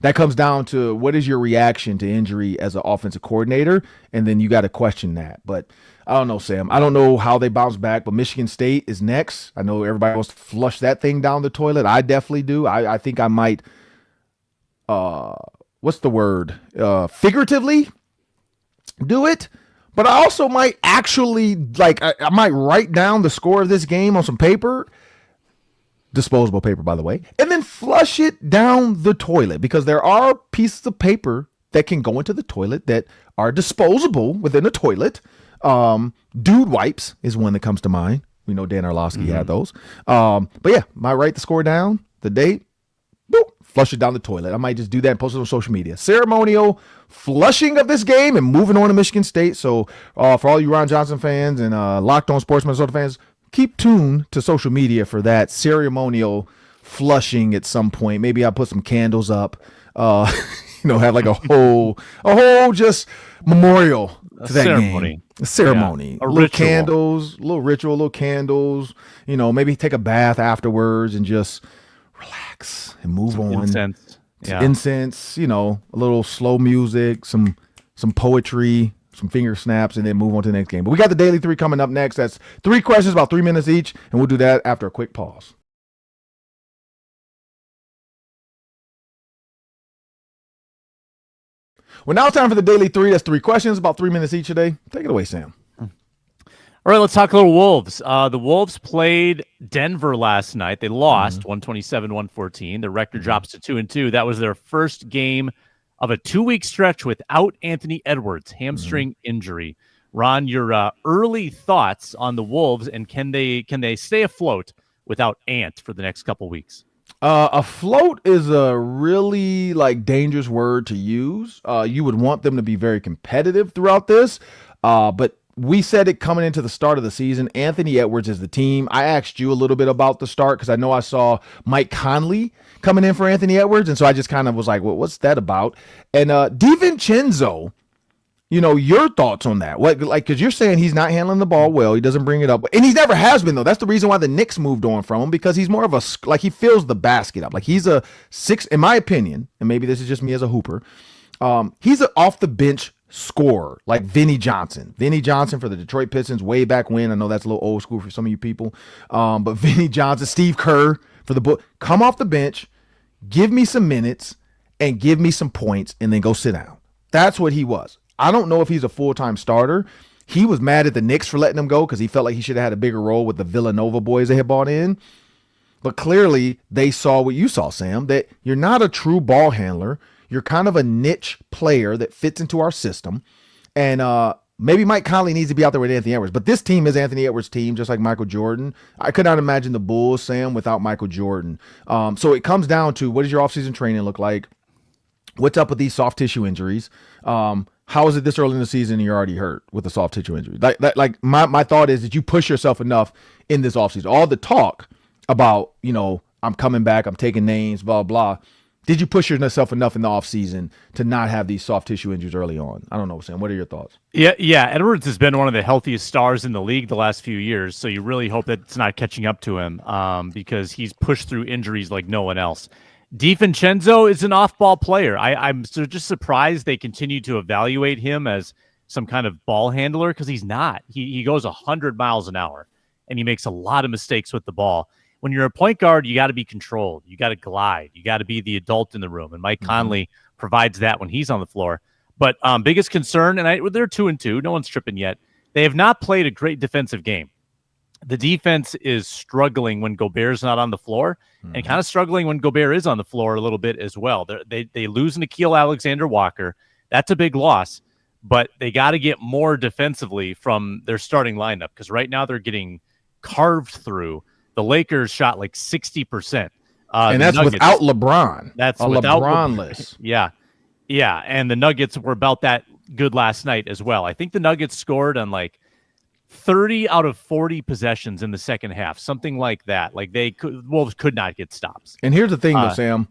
that comes down to what is your reaction to injury as an offensive coordinator, and then you got to question that. But I don't know, Sam. I don't know how they bounce back, but Michigan State is next. I know everybody wants to flush that thing down the toilet. I definitely do. I think I might what's the word? Figuratively do it. But I also might actually, like, I might write down the score of this game on some paper, disposable paper, by the way, and then flush it down the toilet, because there are pieces of paper that can go into the toilet that are disposable within the toilet. Dude wipes is one that comes to mind. We know Dan Orlovsky had those. But yeah, might write the score down, the date, boop, flush it down the toilet. I might just do that and post it on social media. Ceremonial flushing of this game and moving on to Michigan State. So for all you Ron Johnson fans and Locked On Sports Minnesota fans, keep tuned to social media for that ceremonial flushing at some point. Maybe I'll put some candles up, have like a whole just memorial to that ceremony. Game. A ceremony. Yeah, a little ritual. Candles, little ritual, little candles, maybe take a bath afterwards and just relax and move some on. Incense. Some incense, a little slow music, some poetry, some finger snaps, and then move on to the next game. But we got the Daily 3 coming up next. That's 3 questions, about 3 minutes each, and we'll do that after a quick pause. Well, now it's time for the Daily 3. That's 3 questions, about 3 minutes each today. Take it away, Sam. All right, let's talk a little Wolves. The Wolves played Denver last night. They lost 127-114. Their record drops to 2-2. That was their first game of a 2-week stretch without Anthony Edwards, hamstring injury. Ron, your early thoughts on the Wolves, and can they stay afloat without Ant for the next couple weeks? Afloat is a really dangerous word to use. You would want them to be very competitive throughout this, but we said it coming into the start of the season. Anthony Edwards is the team. I asked you a little bit about the start because I know I saw Mike Conley coming in for Anthony Edwards, and so I just kind of was like, well, what's that about? And DiVincenzo, your thoughts on that? What, because you're saying he's not handling the ball well. He doesn't bring it up, and he never has been, though. That's the reason why the Knicks moved on from him, because he's more of he fills the basket up. He's a 6, in my opinion, and maybe this is just me as a hooper. He's an off the bench scorer, like Vinnie Johnson. Vinnie Johnson for the Detroit Pistons way back when. I know that's a little old school for some of you people. But Vinnie Johnson, Steve Kerr for the book. Come off the bench, give me some minutes, and give me some points, and then go sit down. That's what he was. I don't know if he's a full-time starter. He was mad at the Knicks for letting him go because he felt like he should have had a bigger role with the Villanova boys they had bought in. But clearly, they saw what you saw, Sam, that you're not a true ball handler. You're kind of a niche player that fits into our system. And maybe Mike Conley needs to be out there with Anthony Edwards. But this team is Anthony Edwards' team, just like Michael Jordan. I could not imagine the Bulls, Sam, without Michael Jordan. So it comes down to, what does your offseason training look like? What's up with these soft tissue injuries? How is it this early in the season and you're already hurt with a soft tissue injury? My thought is that you push yourself enough in this offseason. All the talk about, I'm coming back, I'm taking names, blah, blah. Did you push yourself enough in the offseason to not have these soft tissue injuries early on? I don't know, Sam. What are your thoughts? Yeah. Edwards has been one of the healthiest stars in the league the last few years, so you really hope that it's not catching up to him because he's pushed through injuries like no one else. DiVincenzo is an off-ball player. I'm just surprised they continue to evaluate him as some kind of ball handler because he's not. He goes 100 miles an hour, and he makes a lot of mistakes with the ball. When you're a point guard, you got to be controlled. You got to glide. You got to be the adult in the room. And Mike Conley provides that when he's on the floor. But biggest concern, and they're 2-2. No one's tripping yet. They have not played a great defensive game. The defense is struggling when Gobert's not on the floor and kind of struggling when Gobert is on the floor a little bit as well. They lose Nickeil Alexander-Walker. That's a big loss. But they got to get more defensively from their starting lineup because right now they're getting carved through. The Lakers shot 60%. And that's Nuggets, without LeBron. That's without LeBron-less. Yeah. And the Nuggets were about that good last night as well. I think the Nuggets scored on 30 out of 40 possessions in the second half, something like that. Wolves could not get stops. And here's the thing, though, Sam.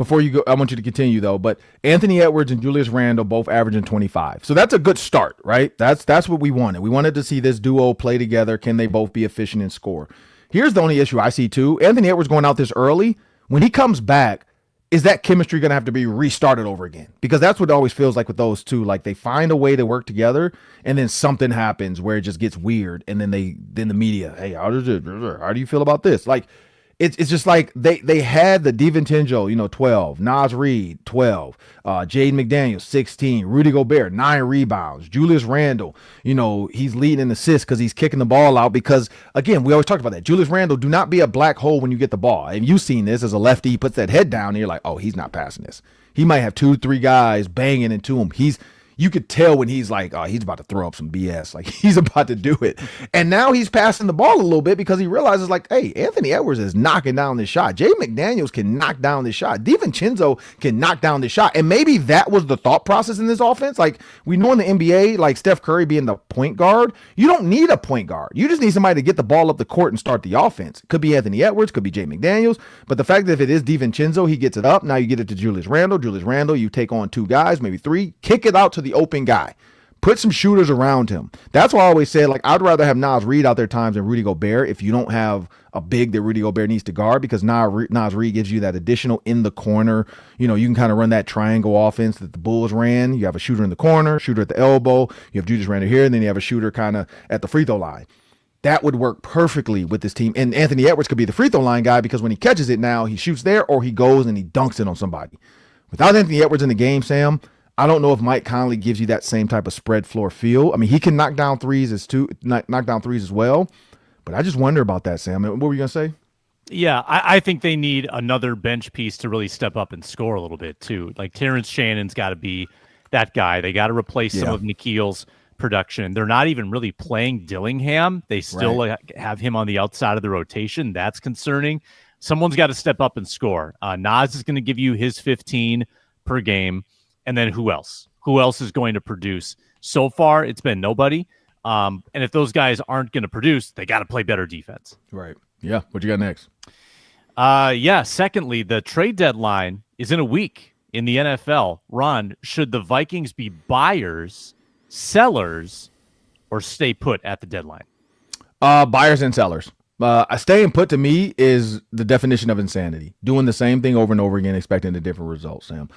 before you go, I want you to continue though. But Anthony Edwards and Julius Randle both averaging 25. So that's a good start, right? That's what we wanted. We wanted to see this duo play together. Can they both be efficient and score? Here's the only issue I see too. Anthony Edwards going out this early. When he comes back, is that chemistry going to have to be restarted over again? Because that's what it always feels like with those two. Like they find a way to work together, and then something happens where it just gets weird, and then the media, hey, how do you feel about this? Like it's just like they had the DiVincenzo, 12, Naz Reid, 12, Jaden McDaniels, 16, Rudy Gobert, 9 rebounds, Julius Randle, he's leading in assists because he's kicking the ball out because, again, we always talked about that. Julius Randle, do not be a black hole when you get the ball. And you've seen this as a lefty, he puts that head down and you're like, oh, he's not passing this. He might have 2-3 guys banging into him. You could tell when he's like, oh, he's about to throw up some BS. Like he's about to do it. And now he's passing the ball a little bit because he realizes like, hey, Anthony Edwards is knocking down this shot. Jay McDaniels can knock down this shot. DiVincenzo can knock down this shot. And maybe that was the thought process in this offense. Like we know in the NBA, like Steph Curry being the point guard, you don't need a point guard. You just need somebody to get the ball up the court and start the offense. Could be Anthony Edwards, could be Jay McDaniels. But the fact that if it is DiVincenzo, he gets it up. Now you get it to Julius Randle. Julius Randle, you take on 2 guys, maybe 3, kick it out to the open guy. Put some shooters around him. That's why I always said, like, I'd rather have Naz Reid out there times than Rudy Gobert if you don't have a big that Rudy Gobert needs to guard, because Naz Reid gives you that additional in the corner. You can kind of run that triangle offense that the Bulls ran. You have a shooter in the corner, shooter at the elbow. You have Julius Randle here, and then you have a shooter kind of at the free throw line. That would work perfectly with this team. And Anthony Edwards could be the free throw line guy because when he catches it now, he shoots there or he goes and he dunks it on somebody. Without Anthony Edwards in the game, Sam, I don't know if Mike Conley gives you that same type of spread floor feel. I mean, he can knock down threes as well, but I just wonder about that, Sam. What were you gonna say? Yeah, I think they need another bench piece to really step up and score a little bit too. Like Terrence Shannon's got to be that guy. They got to replace some of Nikhil's production. They're not even really playing Dillingham. They still have him on the outside of the rotation. That's concerning. Someone's got to step up and score. Naz is going to give you his 15 per game. And then who else? Who else is going to produce? So far, it's been nobody. And if those guys aren't going to produce, they got to play better defense. Right. Yeah. What you got next? Secondly, the trade deadline is in a week in the NFL. Ron, should the Vikings be buyers, sellers, or stay put at the deadline? Buyers and sellers. Staying put to me is the definition of insanity. Doing the same thing over and over again, expecting a different result, Sam.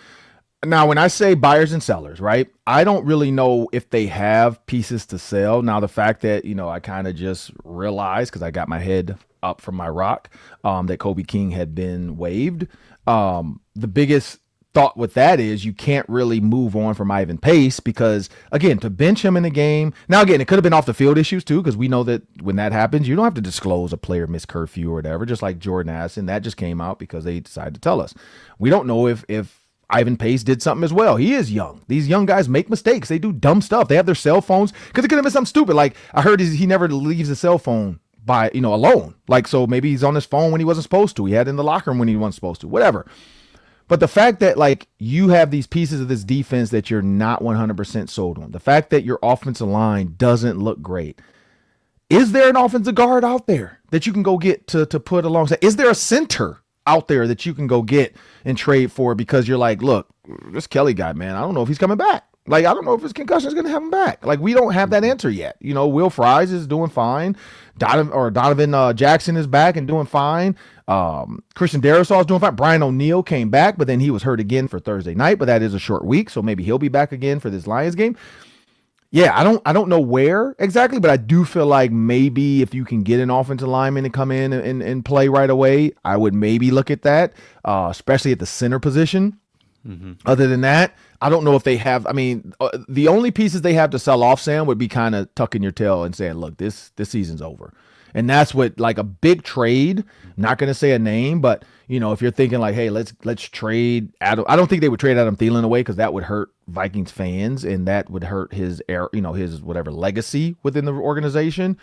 Now, when I say buyers and sellers, right, I don't really know if they have pieces to sell. Now, the fact that, I kind of just realized because I got my head up from my rock that Kobe King had been waived. The biggest thought with that is you can't really move on from Ivan Pace because, again, to bench him in the game. Now, again, it could have been off the field issues, too, because we know that when that happens, you don't have to disclose a player missed curfew or whatever, just like Jordan Addison. That just came out because they decided to tell us. We don't know if Ivan Pace did something as well. He is young. These young guys make mistakes. They do dumb stuff. They have their cell phones because it could have been something stupid. Like I heard he never leaves his cell phone alone. Like, so maybe he's on his phone when he wasn't supposed to. He had it in the locker room when he wasn't supposed to, whatever. But the fact that like you have these pieces of this defense that you're not 100% sold on, the fact that your offensive line doesn't look great. Is there an offensive guard out there that you can go get to put alongside? Is there a center out there that you can go get and trade for because you're like, look, this Kelly guy, man, I don't know if he's coming back. Like, I don't know if his concussion is going to have him back. Like, we don't have that answer yet. Will Fries is doing fine. Donovan Jackson is back and doing fine. Christian Darrisaw is doing fine. Brian O'Neill came back, but then he was hurt again for Thursday night, but that is a short week, so maybe he'll be back again for this Lions game. Yeah, I don't know where exactly, but I do feel like maybe if you can get an offensive lineman to come in and play right away, I would maybe look at that, especially at the center position. Mm-hmm. Other than that, I don't know if they have. I mean, the only pieces they have to sell off, Sam, would be kind of tucking your tail and saying, look, this season's over. And that's what, like, a big trade, I'm not going to say a name, but, if you're thinking like, hey, let's trade Adam. I don't think they would trade Adam Thielen away because that would hurt Vikings fans and that would hurt his whatever legacy within the organization.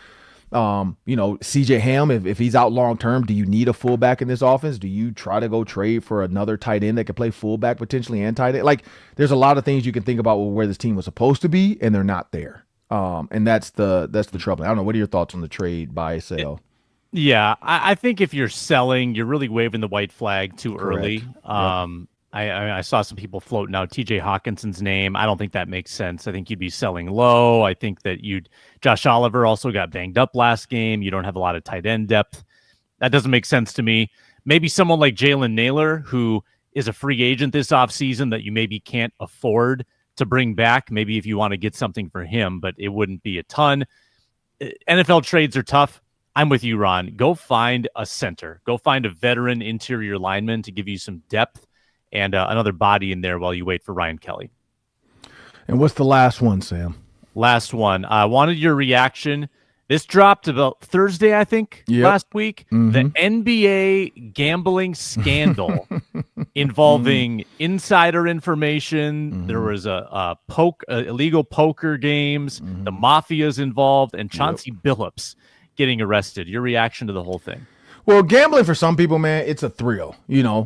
CJ Ham, if he's out long term, do you need a fullback in this offense? Do you try to go trade for another tight end that could play fullback potentially and tight end? Like, there's a lot of things you can think about where this team was supposed to be, and they're not there. And that's the trouble. I don't know. What are your thoughts on the trade, buy, sell? Yeah, I think if you're selling, you're really waving the white flag too Correct. early. I saw some people floating out TJ Hawkinson's name. I don't think that makes sense. I think you'd be selling low. I think that Josh Oliver also got banged up last game. You don't have a lot of tight end depth. That doesn't make sense to me. Maybe someone like Jalen Naylor, who is a free agent this offseason that you maybe can't afford to bring back. Maybe if you want to get something for him, but it wouldn't be a ton. NFL trades are tough. I'm with you, Ron. Go find a center. Go find a veteran interior lineman to give you some depth and another body in there while you wait for Ryan Kelly. And what's the last one, Sam? Last one. I wanted your reaction. This dropped about Thursday, I think, last week. Mm-hmm. The NBA gambling scandal involving insider information. Mm-hmm. There was illegal poker games. Mm-hmm. The mafia's involved, and Chauncey Billups getting arrested. Your reaction to the whole thing? Well, gambling for some people, man, it's a thrill.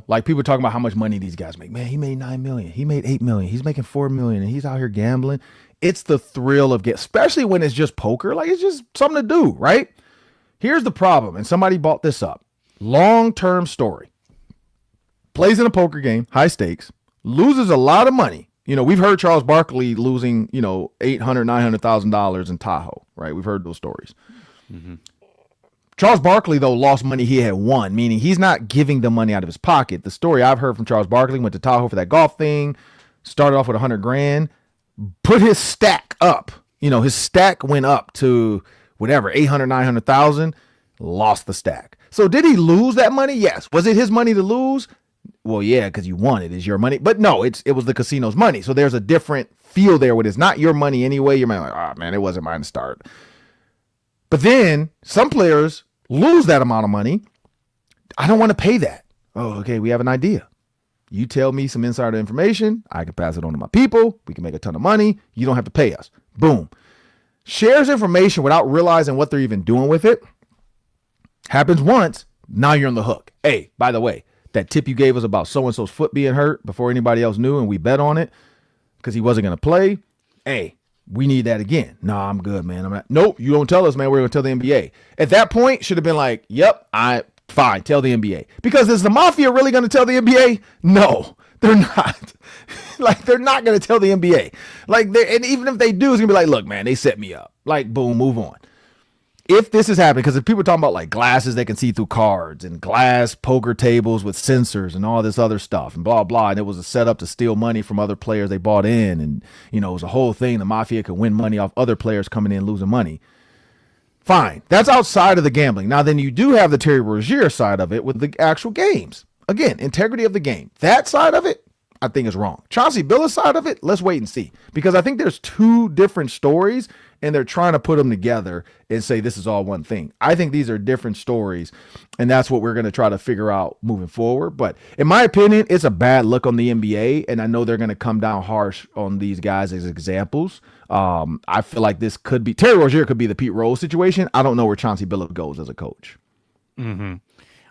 Like people talking about how much money these guys make. Man, he made $9 million. He made $8 million. He's making $4 million, and he's out here gambling. It's the thrill of especially when it's just poker. Like, it's just something to do, right? Here's the problem, and somebody bought this up. Long-term story. Plays in a poker game, high stakes, loses a lot of money. We've heard Charles Barkley losing, $800,000, $900,000 in Tahoe, right? We've heard those stories. Mm-hmm. Charles Barkley, though, lost money he had won, meaning he's not giving the money out of his pocket. The story I've heard from Charles Barkley, went to Tahoe for that golf thing, started off with $100,000, put his stack up. His stack went up to whatever, 800, 900,000, lost the stack. So did he lose that money? Yes. Was it his money to lose? Well, yeah, because you won it. It's your money. But no, it was the casino's money. So there's a different feel there with it's not your money anyway. You're like, oh, man, it wasn't mine to start. But then some players lose that amount of money. I don't want to pay that. Oh, okay, we have an idea. You tell me some insider information. I can pass it on to my people. We can make a ton of money. You don't have to pay us. Boom. Shares information without realizing what they're even doing with it. Happens once. Now you're on the hook. Hey, by the way, that tip you gave us about so-and-so's foot being hurt before anybody else knew and we bet on it because he wasn't going to play. Hey, we need that again. No, I'm good, man. Nope, you don't tell us, man. We're going to tell the NBA. At that point, should have been like, yep, fine, tell the NBA. Because is the mafia really going to tell the NBA? No, they're not. Like, they're not going to tell the NBA. And even if they do, it's going to be like, look, man, they set me up. Like, boom, move on. If this is happening, because if people are talking about like glasses they can see through cards and glass poker tables with sensors and all this other stuff and blah, blah, and it was a setup to steal money from other players they bought in, and, it was a whole thing. The mafia could win money off other players coming in losing money. Fine. That's outside of the gambling. Now, then you do have the Terry Rozier side of it with the actual games. Again, integrity of the game. That side of it, I think is wrong. Chauncey Billups' side of it, let's wait and see. Because I think there's two different stories, and they're trying to put them together and say this is all one thing. I think these are different stories, and that's what we're going to try to figure out moving forward. But in my opinion, it's a bad look on the NBA, and I know they're going to come down harsh on these guys as examples. I feel like this could be – Terry Rozier could be the Pete Rose situation. I don't know where Chauncey Billups goes as a coach. Mm-hmm.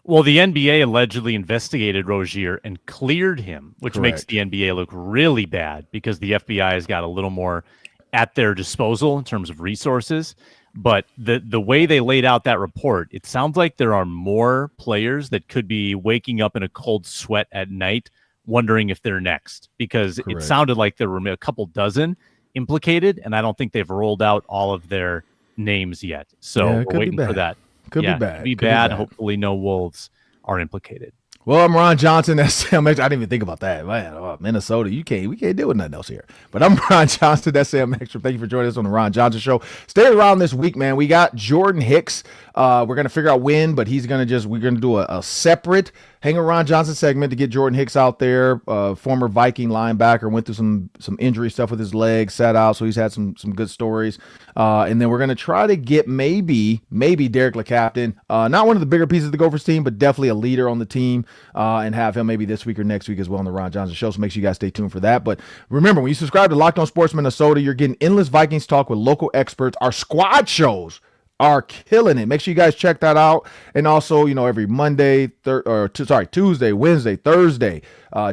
Well, the NBA allegedly investigated Rozier and cleared him, which makes the NBA look really bad because the FBI has got a little more at their disposal in terms of resources. But the way they laid out that report, it sounds like there are more players that could be waking up in a cold sweat at night wondering if they're next, because it sounded like there were a couple dozen implicated, and I don't think they've rolled out all of their names yet. So we're waiting for that. Could be bad. Could be bad. Hopefully no Wolves are implicated. Well, I'm Ron Johnson. That's Sam Extra. I didn't even think about that. Man, Minnesota, we can't deal with nothing else here. But I'm Ron Johnson. That's Sam Extra. Thank you for joining us on the Ron Johnson Show. Stay around this week, man. We got Jordan Hicks. We're going to figure out when, but we're going to do a separate Hang with Ron Johnson segment to get Jordan Hicks out there. Former Viking linebacker, went through some injury stuff with his leg, sat out, so he's had some good stories. And then we're going to try to get maybe Derek LeCaptain, not one of the bigger pieces of the Gophers team, but definitely a leader on the team, and have him maybe this week or next week as well on the Ron Johnson Show. So make sure you guys stay tuned for that. But remember, when you subscribe to Locked On Sports Minnesota, you're getting endless Vikings talk with local experts. Our squad shows are killing it. Make sure you guys check that out. And also, every Monday, Tuesday, Wednesday, Thursday,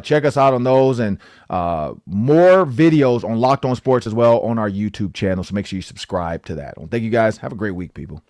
check us out on those, and more videos on Locked On Sports as well on our YouTube channel. So make sure you subscribe to that. Well, thank you guys. Have a great week, people.